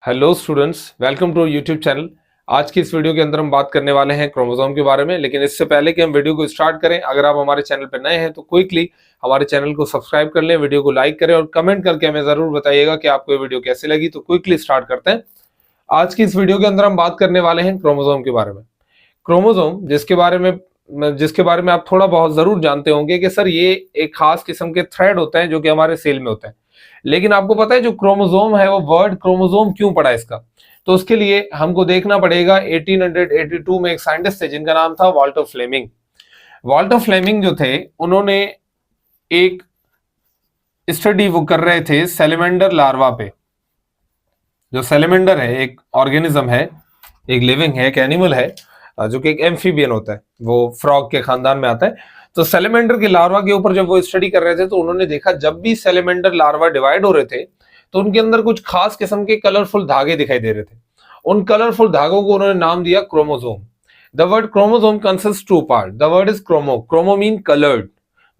Hello students, welcome to YouTube channel. आज की इस वीडियो के अंदर हम बात करने वाले हैं क्रोमोसोम के बारे में। लेकिन इससे पहले कि हम वीडियो को स्टार्ट करें, अगर आप हमारे चैनल पर नए हैं तो क्विकली हमारे चैनल को सब्सक्राइब कर लें, वीडियो को लाइक करें और कमेंट करके हमें जरूर बताइएगा कि आपको ये वीडियो कैसी लगी। तो क्विकली स्टार्ट करते हैं। आज की इस वीडियो के अंदर हम बात करने वाले हैं क्रोमोसोम के बारे में। क्रोमोसोम जिसके बारे में आप थोड़ा बहुत जरूर जानते होंगे कि सर ये एक खास किस्म के थ्रेड होते हैं जो कि हमारे सेल में होते हैं। लेकिन आपको पता है जो क्रोमोसोम है वो वर्ड क्रोमोसोम क्यों पड़ा इसका? तो उसके लिए हमको देखना पड़ेगा 1882 में एक साइंटिस्ट थे जिनका नाम था वाल्टर फ्लेमिंग। वाल्टर फ्लेमिंग जो थे उन्होंने एक स्टडी वो कर रहे थे सेलेमेंडर लार्वा पे। जो सेलेमेंडर है एक ऑर्गेनिज्म है, एक लिविंग है, एक एनिमल है जो कि एक एम्फीबियन होता है, वो फ्रॉग के खानदान में आता है। तो सेलेमेंडर के लार्वा के ऊपर जब वो स्टडी कर रहे थे तो उन्होंने देखा जब भी सेलेमेंडर लार्वा डिवाइड हो रहे थे तो उनके अंदर कुछ खास किस्म के कलरफुल धागे दिखाई दे रहे थे। उन कलरफुल धागों को उन्होंने नाम दिया chromosome. The word chromosome consist to part. The word is chromo mean coloured,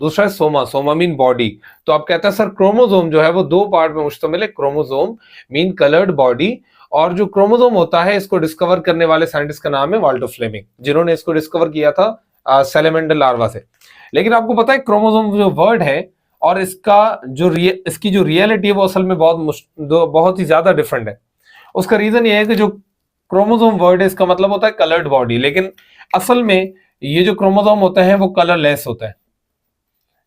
दूसरा है सोमा मीन बॉडी। तो आप कहते हैं सर क्रोमोसोम जो है वो दो पार्ट में मुश्तमिल है, क्रोमोसोम मीन कलर्ड बॉडी। और जो क्रोमोसोम होता है इसको डिस्कवर करने वाले साइंटिस्ट का नाम है वाल्टर फ्लेमिंग, जिन्होंने इसको डिस्कवर किया था सेलेमेंडर लार्वा से। लेकिन आपको पता है क्रोमोसोम जो वर्ड है और इसकी जो रियलिटी है वो असल में बहुत ही ज्यादा डिफरेंट है। उसका रीजन ये है कि जो क्रोमोसोम वर्ड है इसका मतलब होता है कलर्ड बॉडी, लेकिन असल में ये जो क्रोमोसोम होते हैं वो कलरलेस होता है।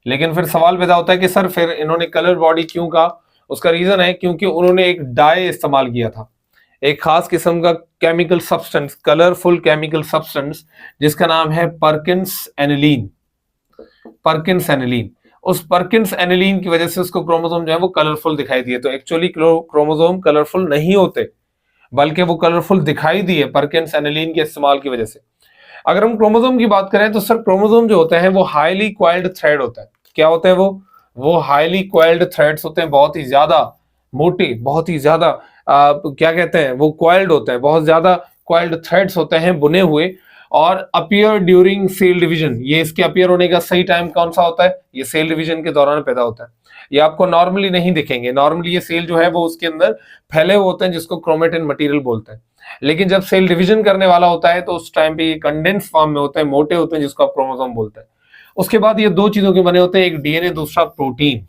लेकिन फिर सवाल पैदा होता है कि सर फिर इन्होंने कलर बॉडी क्यों कहा? उसका रीजन है क्योंकि उन्होंने एक डाई इस्तेमाल किया था, एक खास किस्म का chemical substance, colourful chemical substance जिसका नाम है परकिंस एनिलीन। परकिंस एनिलीन, उस परकिंस एनिलीन की वजह से उसको क्रोमोसोम जो है वो कलरफुल दिखाई दिए। तो एक्चुअली क्रोमोसोम कलरफुल नहीं होते बल्कि वो कलरफुल दिखाई दिए परकिंस एनिलीन के इस्तेमाल की वजह से। अगर हम क्रोमोसोम की बात करें तो सर क्रोमोसोम जो होते हैं वो हाईली क्वाइल्ड थ्रेड होता है। क्या होते हैं वो हाईली क्वाइल्ड थ्रेड्स होते हैं, बहुत ही ज्यादा मोटे, बहुत ही ज्यादा क्या कहते हैं, वो क्वाइल्ड होते हैं, बहुत ज्यादा क्वाइल्ड थ्रेड्स होते हैं बुने हुए। और अपीयर ड्यूरिंग सेल डिवीजन, ये इसके अपीयर होने का सही टाइम कौन सा होता है? ये सेल डिवीजन के दौरान पैदा होता है। ये आपको नॉर्मली नहीं दिखेंगे, नॉर्मली ये सेल जो है वो उसके अंदर फैले हुए होते हैं जिसको क्रोमेटिन मटेरियल बोलते हैं। लेकिन जब सेल डिवीजन करने वाला होता है तो उस टाइम पे ये कंडेंस फॉर्म में होते हैं, मोटे होते हैं, जिसको आप क्रोमोसोम बोलते हैं। उसके बाद ये दो चीजों के बने होते हैं, एक डीएनए दूसरा protein.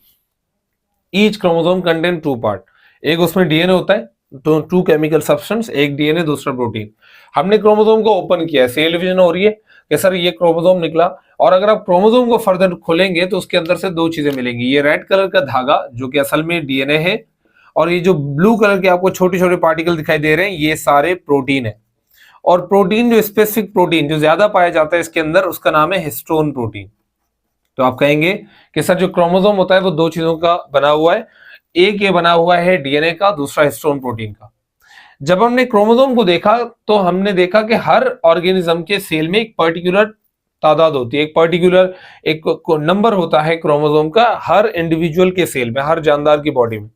Each chromosome contain two part, एक उसमें डीएनए होता है, तो टू केमिकल सब्सटेंस, एक डीएनए दूसरा प्रोटीन। हमने क्रोमोसोम को ओपन किया, सेल डिवीजन हो रही है कि सर ये क्रोमोसोम निकला। और अगर आप क्रोमोसोम को फर्दर खोलेंगे तो उसके अंदर से दो चीजें मिलेंगी, ये रेड कलर का धागा जो कि असल में डीएनए है, और ये जो ब्लू कलर के आपको छोटे छोटे पार्टिकल दिखाई दे रहे हैं ये सारे प्रोटीन है। और प्रोटीन जो स्पेसिफिक प्रोटीन जो ज्यादा पाया जाता है इसके अंदर, उसका नाम है हिस्टोन प्रोटीन। तो आप कहेंगे कि सर जो क्रोमोसोम होता है वो दो चीजों का बना हुआ है, एक ये बना हुआ है डीएनए का, दूसरा हिस्टोन प्रोटीन का। जब हमने क्रोमोसोम को देखा तो हमने देखा कि हर ऑर्गेनिज्म के सेल में एक पर्टिकुलर तादाद होती है, एक पर्टिकुलर एक नंबर होता है क्रोमोसोम का हर इंडिविजुअल के सेल में, हर जानदार की बॉडी में।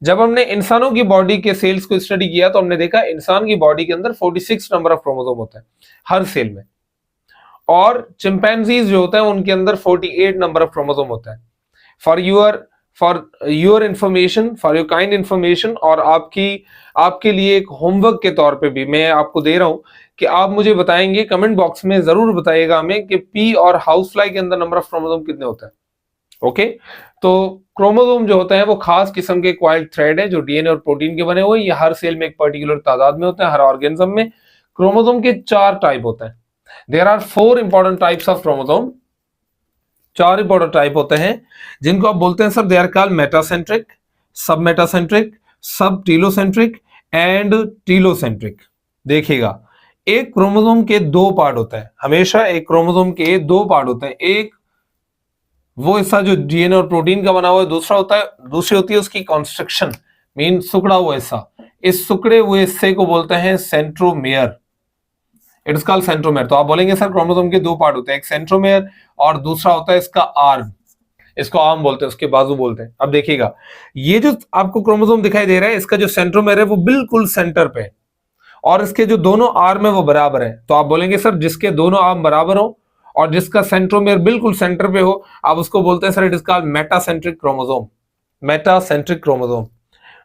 जब हमने इंसानों की बॉडी के सेल्स को स्टडी किया तो हमने देखा इंसान की बॉडी के अंदर 46 नंबर ऑफ क्रोमोसोम होता है हर सेल में, और चिंपैंजीज जो होता है उनके अंदर 48 नंबर ऑफ क्रोमोसोम होता है। For your information, for your kind information, और आपके लिए एक होमवर्क के तौर पे भी मैं आपको दे रहा हूं कि आप मुझे बताएंगे, कमेंट बॉक्स में जरूर बताइएगा हमें कि पी और हाउस फ्लाई के अंदर नंबर ऑफ क्रोमोसोम कितने होते हैं। ओके, तो क्रोमोसोम जो होते हैं वो खास किस्म के क्वाइल्ड थ्रेड है जो डीएनए और प्रोटीन के बने हुए, ये हर सेल में एक पर्टिकुलर तादाद में होते हैं, हर ऑर्गेनिज्म में। क्रोमोसोम के 4 टाइप होते हैं। There are 4 important types of chromosome. 4 important type होते हैं जिनको आप बोलते हैं sir they are called metacentric, submetacentric, subtelocentric and telocentric. देखिएगा, एक क्रोमोसोम के 2 पार्ट होता है, हमेशा एक क्रोमोसोम के 2 पार्ट होते हैं। एक वो हिस्सा जो डीएनए और प्रोटीन का बना हुआ है, दूसरी होती है उसकी कंस्ट्रक्शन, मीन सिकुड़ा हुआ हिस्सा। इस सिकुड़े हुए हिस्से को बोलते हैं centromere. It is called centromere. तो आप बोलेंगे सर क्रोमोसोम के 2 पार्ट होते हैं, एक सेंट्रोमेयर और दूसरा होता है इसका आर्म, इसको आर्म बोलते हैं, उसके बाजू बोलते हैं। अब देखिएगा, ये जो आपको क्रोमोसोम दिखाई दे रहा है इसका जो सेंट्रोमेयर है वो बिल्कुल सेंटर पे है, और इसके जो दोनों आर्म है वो बराबर है। तो आप बोलेंगे सर जिसके दोनों आर्म बराबर हो और जिसका सेंट्रोमेयर बिल्कुल सेंटर पे हो, आप उसको बोलते हैं sir it is called metacentric chromosome. Metacentric chromosome.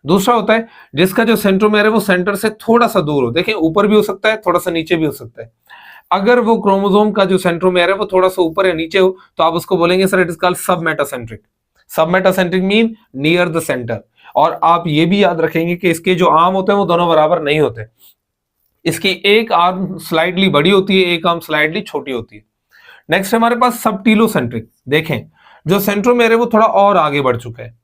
दूसरा होता है जिसका जो सेंट्रोमेयर है वो सेंटर से थोड़ा सा दूर हो, देखें ऊपर भी हो सकता है, थोड़ा सा नीचे भी हो सकता है। अगर वो क्रोमोसोम का जो सेंट्रोमेयर है वो थोड़ा सा ऊपर या नीचे हो तो आप उसको बोलेंगे सर इट इज कॉल्ड सब मेटासेंट्रिक। सब metacentric mean near the centre. और आप ये भी याद रखेंगे कि इसके जो आर्म होते हैं वो दोनों बराबर नहीं होते, इसकी एक आर्म स्लाइडली बड़ी होती है, एक आर्म स्लाइडली छोटी होती है। नेक्स्ट हमारे पास सब टीलोसेंट्रिक। देखें जो सेंट्रोमेयर है वो थोड़ा और आगे बढ़ चुका है,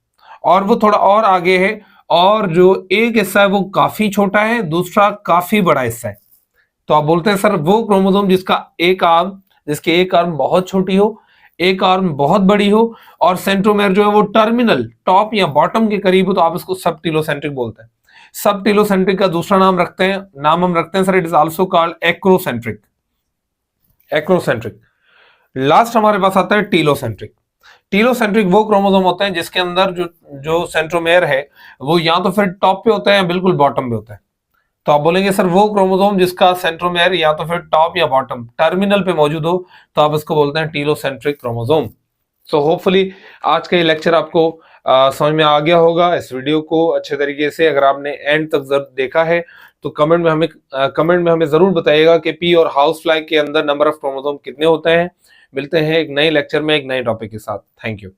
और वो थोड़ा और आगे है, और जो एक हिस्सा है वो काफी छोटा है, दूसरा काफी बड़ा हिस्सा है। तो आप बोलते हैं सर वो क्रोमोसोम जिसकी एक आर्म बहुत छोटी हो, एक आर्म बहुत बड़ी हो, और सेंट्रोमेयर जो है वो टर्मिनल टॉप या बॉटम के करीब हो, तो आप इसको सब टीलोसेंट्रिक बोलते हैं। सब टीलोसेंट्रिक का दूसरा नाम हम रखते हैं sir it is also called acrocentric. Acrocentric. Last हमारे पास आता है टीलोसेंट्रिक। टीलोसेंट्रिक वो क्रोमोसोम होते हैं जिसके अंदर जो जो सेंट्रोमेयर है वो या तो फिर टॉप पे होता है या बिल्कुल बॉटम पे होता है। तो आप बोलेंगे सर वो क्रोमोसोम जिसका सेंट्रोमेयर या तो फिर टॉप या बॉटम टर्मिनल पे मौजूद हो, तो आप इसको बोलते हैं टीलोसेंट्रिक क्रोमोसोम। सो होपफुली आज का ये लेक्चर आपको समझ में आ गया होगा। इस वीडियो को अच्छे तरीके से अगर आपने एंड तक देखा है तो कमेंट में हमें जरूर बताइएगा कि पी और हाउस फ्लाई के अंदर नंबर ऑफ क्रोमोसोम कितने होते हैं। मिलते हैं एक नए लेक्चर में एक नए टॉपिक के साथ। Thank you.